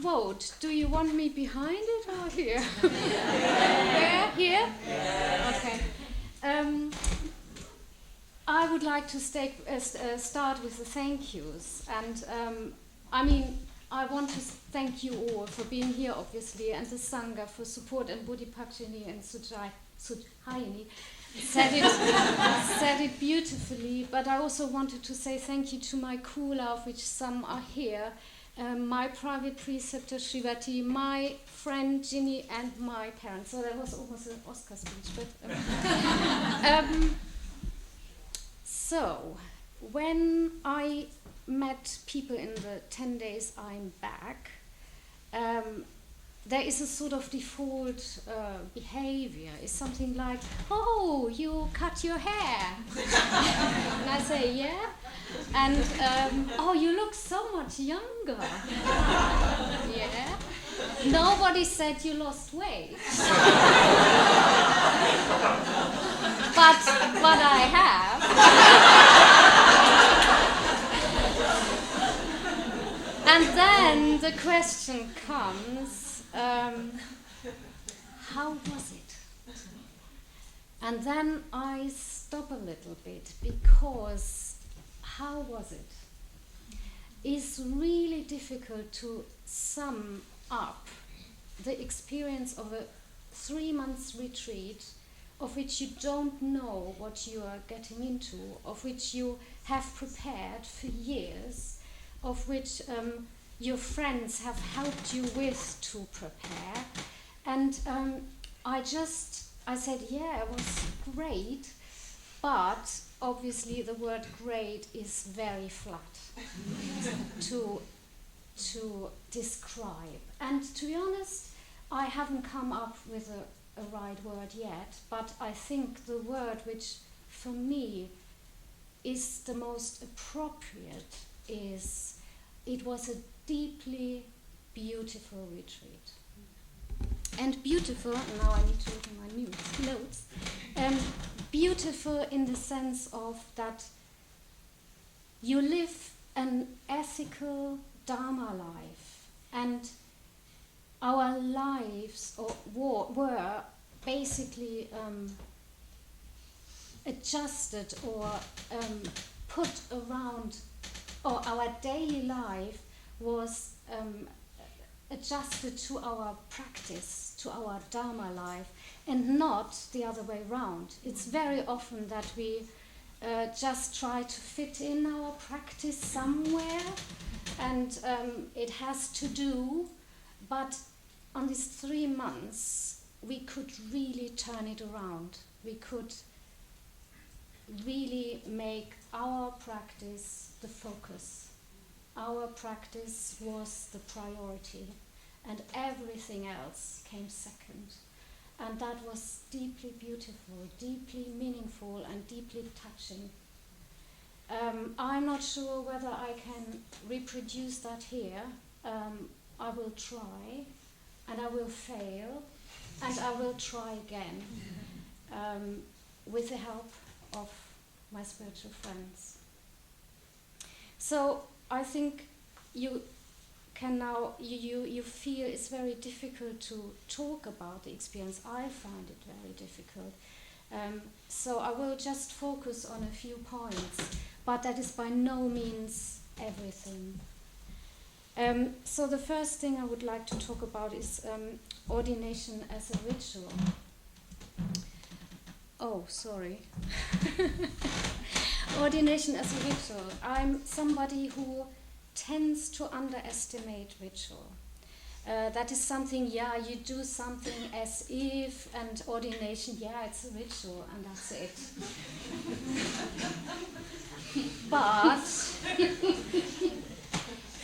quote. Do you want me behind it or here? Where? Here? Okay. I would like to start with the thank yous. And I want to thank you all for being here, obviously, and the Sangha for support, and Bodhipakshini and Sujayini said it beautifully. But I also wanted to say thank you to my Kula, of which some are here, my private preceptor Srivati, my friend Ginny, and my parents. So that was almost an Oscar speech. But so when I met people in the 10 days I'm back, there is a sort of default behavior. It's something like, oh, you cut your hair. And I say, yeah. And, oh, you look so much younger. Yeah. Nobody said you lost weight. But I have. And then the question comes, how was it? And then I stop a little bit, because how was it? It's really difficult to sum up the experience of a 3-month retreat, of which you don't know what you are getting into, of which you have prepared for years, of which your friends have helped you with to prepare. And I said, yeah, it was great, but obviously the word great is very flat to describe. And to be honest, I haven't come up with a right word yet, but I think the word which for me is the most appropriate is, it was a deeply beautiful retreat. And beautiful, now I need to look at my notes, beautiful in the sense of that you live an ethical Dharma life, and our lives were basically adjusted or put around, or our daily life was adjusted to our practice, to our Dharma life, and not the other way around. It's very often that we just try to fit in our practice somewhere, and it has to do, but on these 3 months we could really turn it around. We could really make our practice the focus. Our practice was the priority, and everything else came second. And that was deeply beautiful, deeply meaningful, and deeply touching. I'm not sure whether I can reproduce that here. I will try, and I will fail, and I will try again, with the help of my spiritual friends. So I think you can now, you feel it's very difficult to talk about the experience. I find it very difficult. So I will just focus on a few points, but that is by no means everything. So the first thing I would like to talk about is ordination as a ritual. Oh, sorry. Ordination as a ritual. I'm somebody who tends to underestimate ritual. That is something, yeah, you do something as if, and ordination, yeah, it's a ritual, and that's it. But,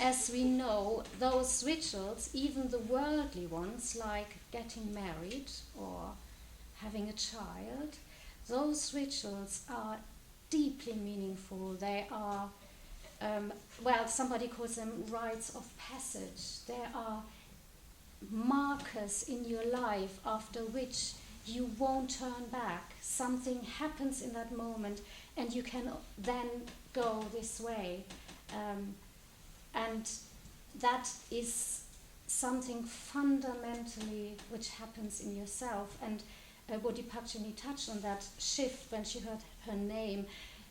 as we know, those rituals, even the worldly ones, like getting married or having a child, those rituals are deeply meaningful. They are, somebody calls them rites of passage. There are markers in your life after which you won't turn back. Something happens in that moment, and you can then go this way. And that is something fundamentally which happens in yourself. And Bodhipakshini touched on that shift when she heard her name.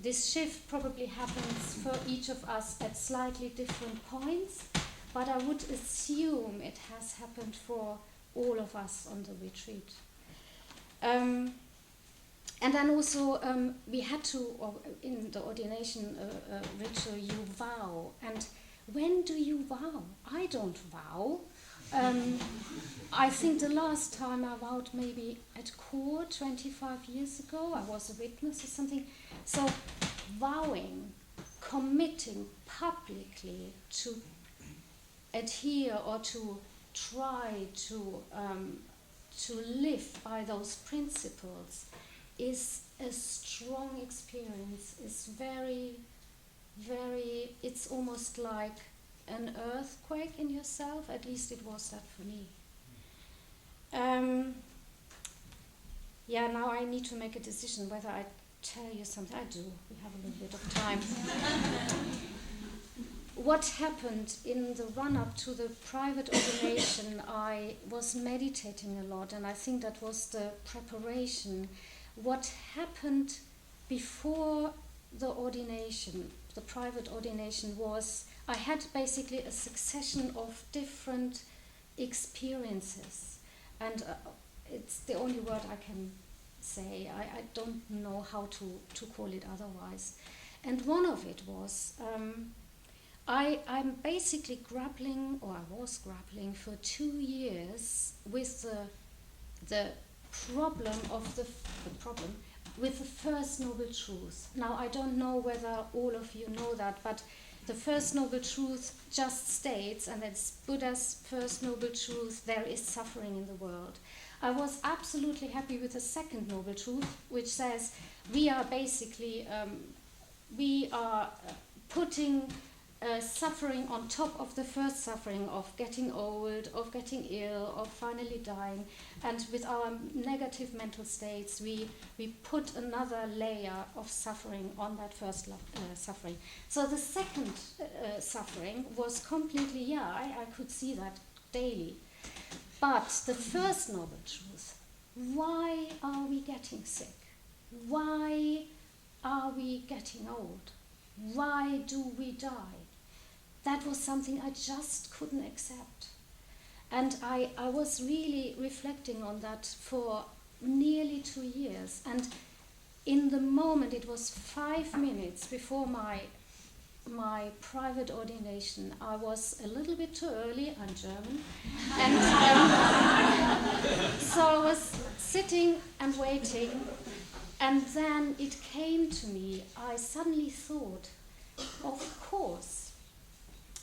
This shift probably happens for each of us at slightly different points, but I would assume it has happened for all of us on the retreat. And then also we had to, in the ordination ritual, you vow. And when do you vow? I don't vow. I think the last time I vowed maybe at court 25 years ago. I was a witness or something. So vowing, committing publicly to adhere or to try to live by those principles is a strong experience. It's very, very, it's almost like an earthquake in yourself. At least it was that for me. Now I need to make a decision whether I tell you something. I do. We have a little bit of time. What happened in the run-up to the private ordination, I was meditating a lot, and I think that was the preparation. What happened before the ordination, the private ordination, was I had basically a succession of different experiences, and it's the only word I can say. I don't know how to call it otherwise. And one of it was I'm basically grappling, or I was grappling for 2 years with the problem with the First Noble Truth. Now, I don't know whether all of you know that, but the First Noble Truth just states, and it's Buddha's First Noble Truth, there is suffering in the world. I was absolutely happy with the Second Noble Truth, which says we are basically, putting suffering on top of the first suffering of getting old, of getting ill, of finally dying. And with our negative mental states, we put another layer of suffering on that first suffering. So the second suffering was completely, I could see that daily. But the First Noble Truth, why are we getting sick? Why are we getting old? Why do we die? That was something I just couldn't accept. And I was really reflecting on that for nearly 2 years. And in the moment, it was 5 minutes before my private ordination, I was a little bit too early, I'm German. And so I was sitting and waiting. And then it came to me, I suddenly thought, of course,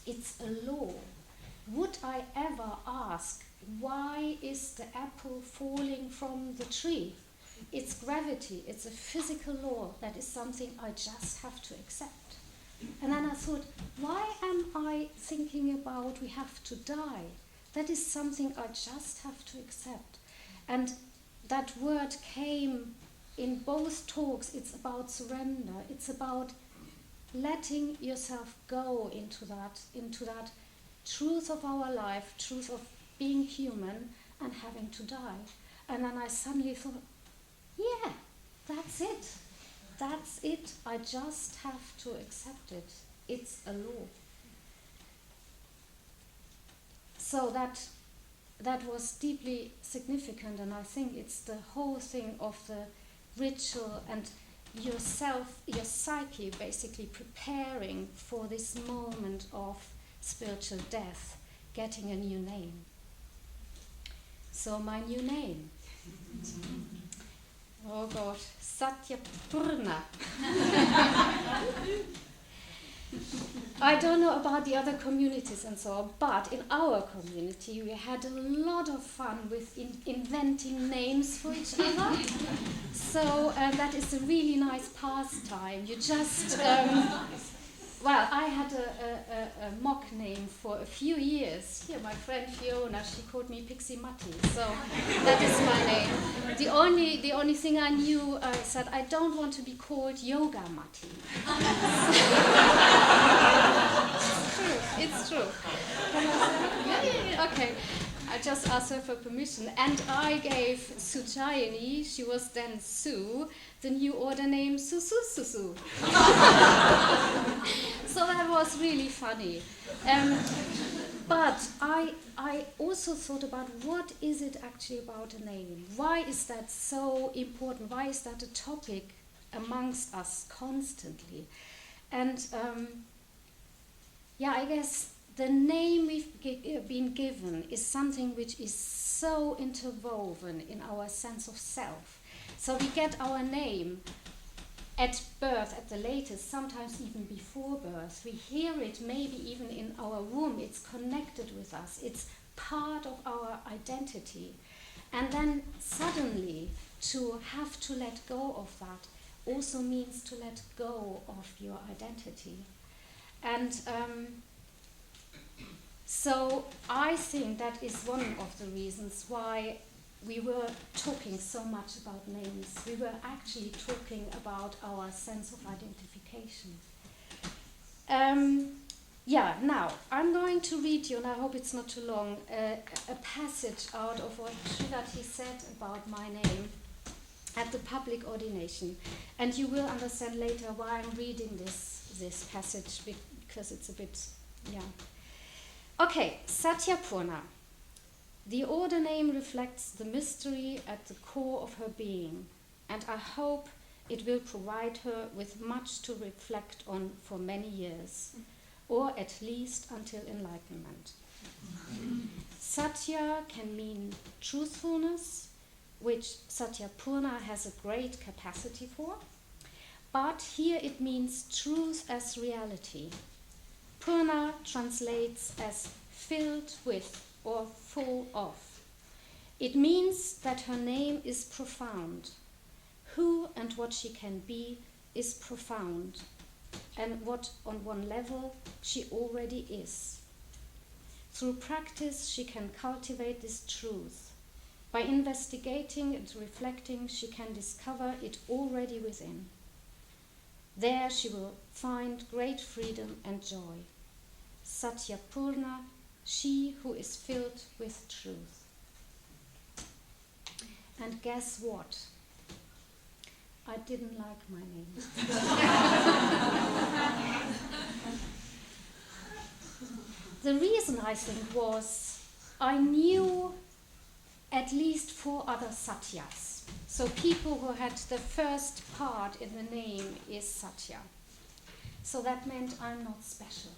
it's a law. Would I ever ask, why is the apple falling from the tree? It's gravity, it's a physical law. That is something I just have to accept. And then I thought, why am I thinking about we have to die? That is something I just have to accept. And that word came in both talks. It's about surrender. It's about letting yourself go into that truth of our life, truth of being human and having to die. And then I suddenly thought, yeah, that's it. That's it. I just have to accept it. It's a law. So that was deeply significant, and I think it's the whole thing of the ritual and yourself, your psyche basically preparing for this moment of spiritual death, getting a new name. So my new name, oh God, Satyapurna. I don't know about the other communities and so on, but in our community we had a lot of fun with inventing names for each other. So that is a really nice pastime. You just, I had a mock name for a few years. Here, my friend Fiona, she called me Pixie Matti, so that is my name. The only thing I knew, I said, I don't want to be called Yoga Matti. true. It's true. Can I say? Yeah. Okay. I just asked her for permission, and I gave Suchayani, she was then Sue, the new order name Susu Susu. So that was really funny. But I also thought about what is it actually about a name? Why is that so important? Why is that a topic amongst us constantly? And I guess the name we've been given is something which is so interwoven in our sense of self. So we get our name at birth, at the latest, sometimes even before birth. We hear it maybe even in our womb. It's connected with us. It's part of our identity. And then suddenly to have to let go of that also means to let go of your identity. And so I think that is one of the reasons why we were talking so much about names. We were actually talking about our sense of identification. Now I'm going to read you, and I hope it's not too long, a passage out of what Triratna said about my name at the public ordination. And you will understand later why I'm reading this passage, because it's a bit, Okay, Satyapurna. The order name reflects the mystery at the core of her being, and I hope it will provide her with much to reflect on for many years, or at least until enlightenment. Satya can mean truthfulness, which Satyapurna has a great capacity for, but here it means truth as reality. Purna translates as filled with or full of. It means that her name is profound. Who and what she can be is profound, and what on one level she already is. Through practice she can cultivate this truth. By investigating and reflecting she can discover it already within. There she will find great freedom and joy. Satyapurna, she who is filled with truth. And guess what? I didn't like my name. The reason, I think, was I knew at least 4 other Satyas. So people who had the first part in the name is Satya. So that meant I'm not special.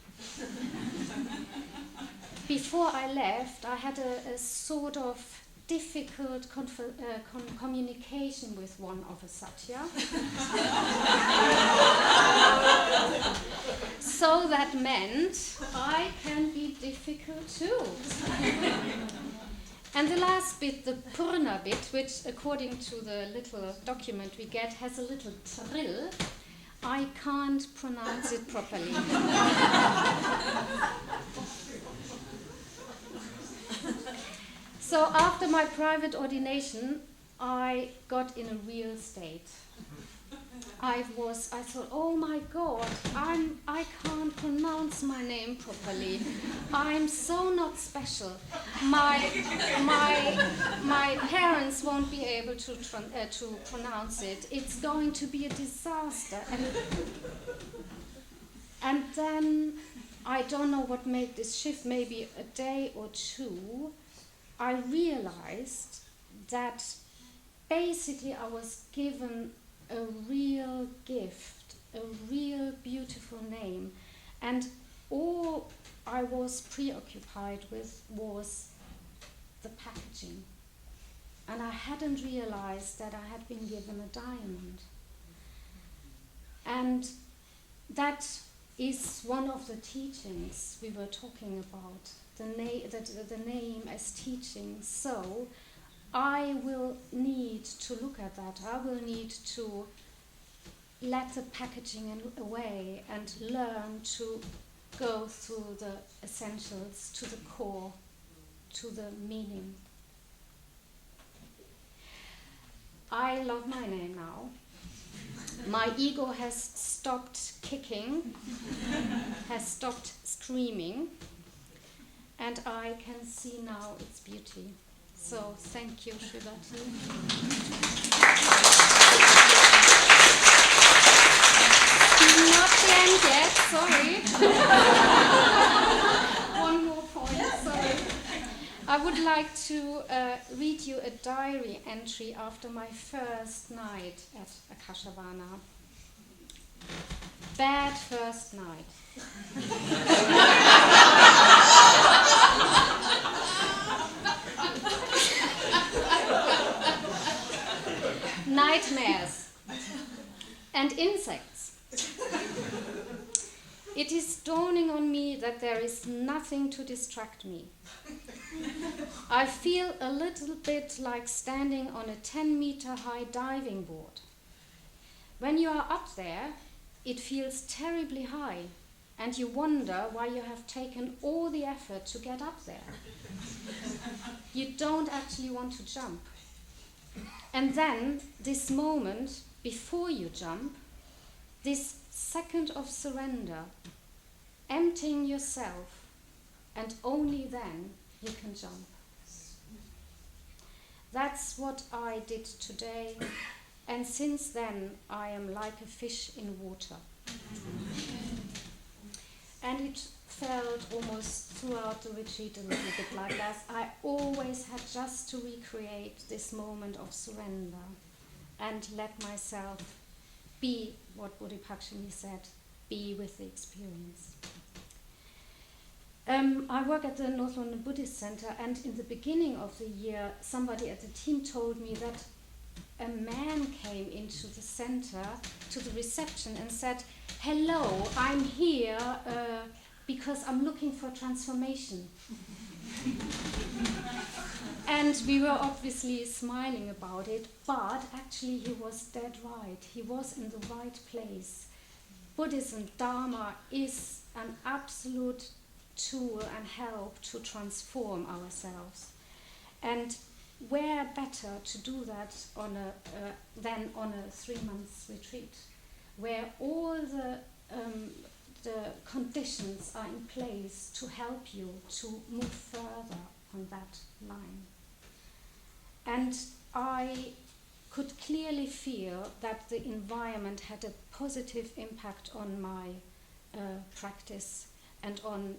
Before I left, I had a sort of difficult communication with one of a Satya. So that meant I can be difficult too. And the last bit, the Purna bit, which according to the little document we get has a little trill, I can't pronounce it properly. So after my private ordination, I got in a real state. I thought, oh my God, I can't pronounce my name properly. I'm so not special. My parents won't be able to pronounce it. It's going to be a disaster. And then, I don't know what made this shift, maybe a day or two, I realized that basically I was given a real gift, a real beautiful name, and all I was preoccupied with was the packaging. And I hadn't realized that I had been given a diamond. And that is one of the teachings we were talking about, the name as teaching. So I will need to look at that. I will need to let the packaging away and learn to go through the essentials, to the core, to the meaning. I love my name now. My ego has stopped kicking, has stopped screaming, and I can see now its beauty. So thank you, Triratna. Not the end yet, sorry. One more point, sorry. I would like to read you a diary entry after my first night at Akashavana. Bad first night. Nightmares and insects. It is dawning on me that there is nothing to distract me. I feel a little bit like standing on a 10-meter high diving board. When you are up there, it feels terribly high, and you wonder why you have taken all the effort to get up there. You don't actually want to jump. And then, this moment before you jump, this second of surrender, emptying yourself, and only then you can jump. That's what I did today, and since then I am like a fish in water. And it felt almost throughout the retreat a little bit like that. I always had just to recreate this moment of surrender and let myself be what Bodhipakshini said, be with the experience. I work at the North London Buddhist Center, and in the beginning of the year, somebody at the team told me that a man came into the center, to the reception, and said, "Hello, I'm here because I'm looking for transformation." And we were obviously smiling about it, but actually he was dead right. He was in the right place. Buddhism, Dharma, is an absolute tool and help to transform ourselves. And where better to do that than on a 3-month retreat, where all the conditions are in place to help you to move further on that line. And I could clearly feel that the environment had a positive impact on my practice and on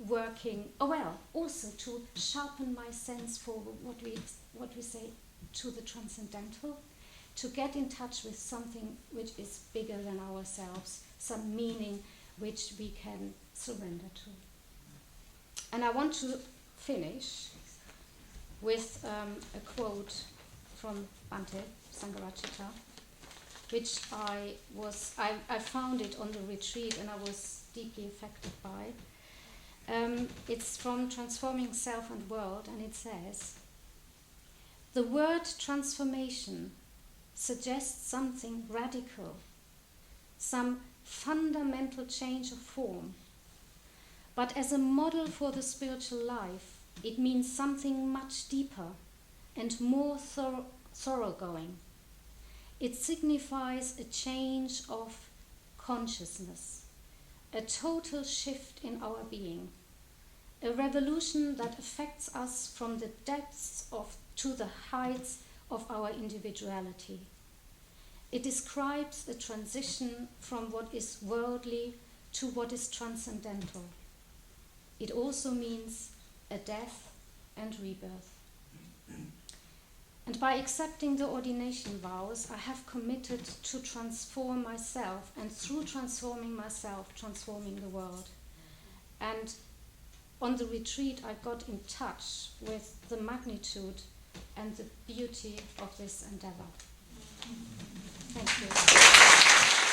working, also to sharpen my sense for what we say to the transcendental, to get in touch with something which is bigger than ourselves, some meaning which we can surrender to. And I want to finish with a quote from Bhante Sangharajita, which I found it on the retreat and I was deeply affected by. It's from Transforming Self and World, and it says, "The word transformation suggests something radical, some fundamental change of form. But as a model for the spiritual life, it means something much deeper and more thoroughgoing. It signifies a change of consciousness, a total shift in our being, a revolution that affects us from the depths to the heights of our individuality. It describes a transition from what is worldly to what is transcendental. It also means a death and rebirth. And by accepting the ordination vows, I have committed to transform myself, and through transforming myself, transforming the world. And on the retreat, I got in touch with the magnitude and the beauty of this endeavor." Thank you.